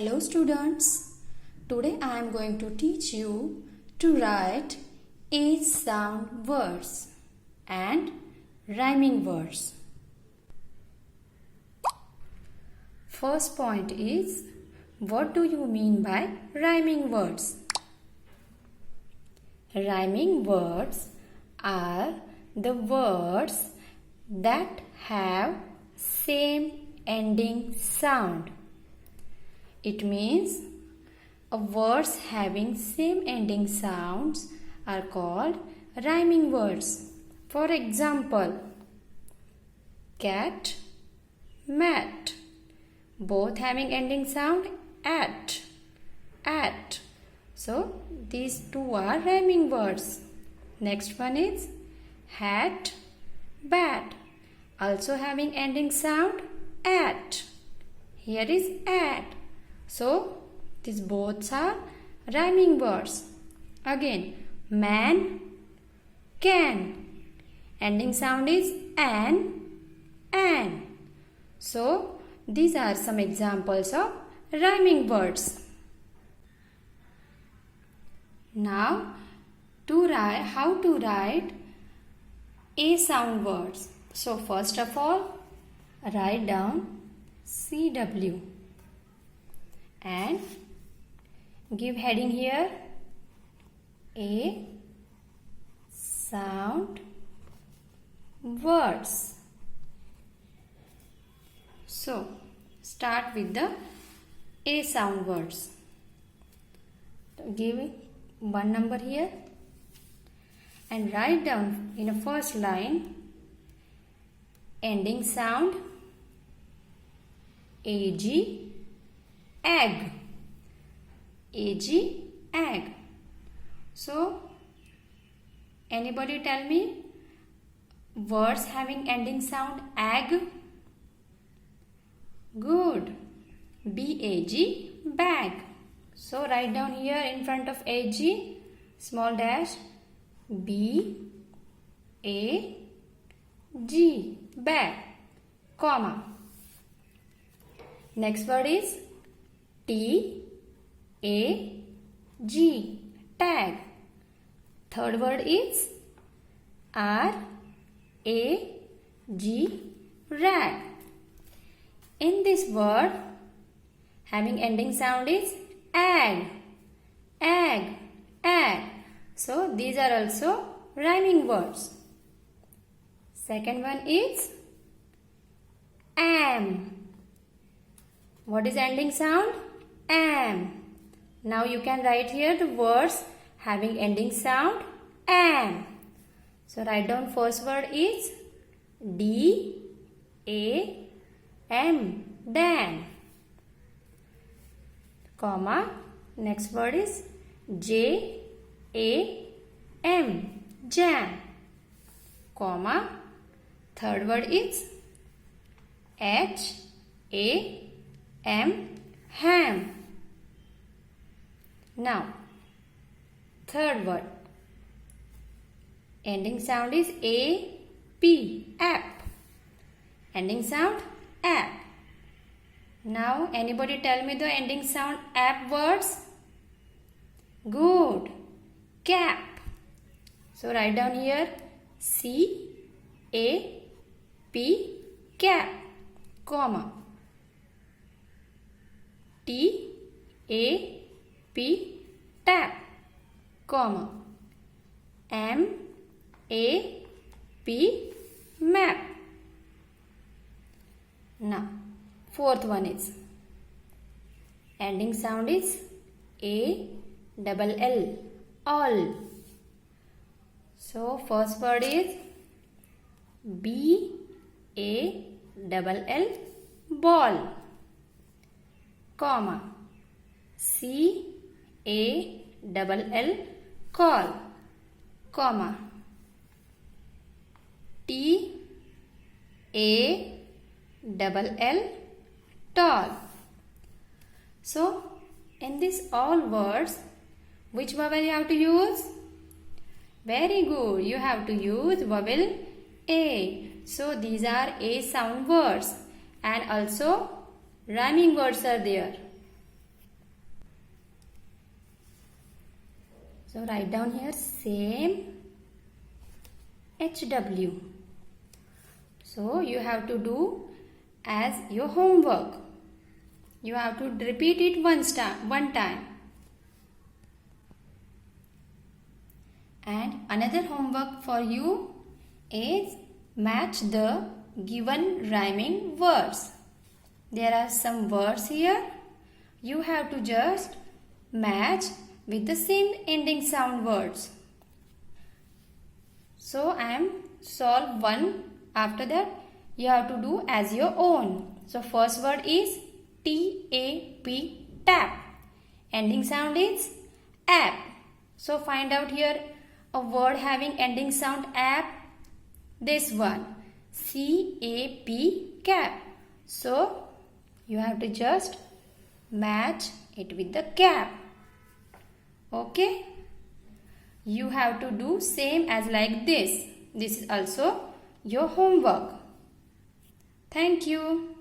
Hello students, today I am going to teach you to write A sound words and rhyming words. First point is, what do you mean by rhyming words? Rhyming words are the words that have same ending sound. It means words having same ending sounds are called rhyming words. For example, cat, mat, both having ending sound at. So these two are rhyming words. Next one is hat, bat, also having ending sound at. Here is at. So these both are rhyming words. Again, man, can, ending sound is an. So these are some examples of rhyming words. Now how to write A sound words. So first of all, write down CW and give heading here A sound words. So start with the A sound words. Give one number here and write down in a first line ending sound AG, egg. AG, egg. So anybody tell me words having ending sound egg? Good. BAG, bag. So write down here in front of AG, small dash, BAG, bag, comma. Next word is TAG, tag. Third word is RAG, rag. In this word, having ending sound is egg. So these are also rhyming words. Second one is am. What is ending sound? Am. Now you can write here the words having ending sound am. So write down first word is DAM, dam, comma. Next word is JAM, jam, comma. Third word is HAM, ham. Now third word ending sound is AP, app, ending sound app. Now anybody tell me the ending sound app words? Good. Cap. So write down here CAP, cap, comma. TAP, tap, comma. MAP, map. Now fourth one is ending sound is ALL, all. So first word is BALL, ball, comma. CALL, call, comma. TALL, tall. So in this all words, which vowel you have to use? Very good. You have to use vowel A. So these are A sound words and also rhyming words are there. So write down here same HW. So you have to do as your homework. You have to repeat it one time. And another homework for you is match the given rhyming words. There are some words here. You have to just match with the same ending sound words. So I am solve one. After that you have to do as your own. So first word is T-A-P, tap. Ending sound is app. So find out here a word having ending sound app. This one, C-A-P, cap. So you have to just match it with the cap. Okay? You have to do same as like this. This is also your homework. Thank you.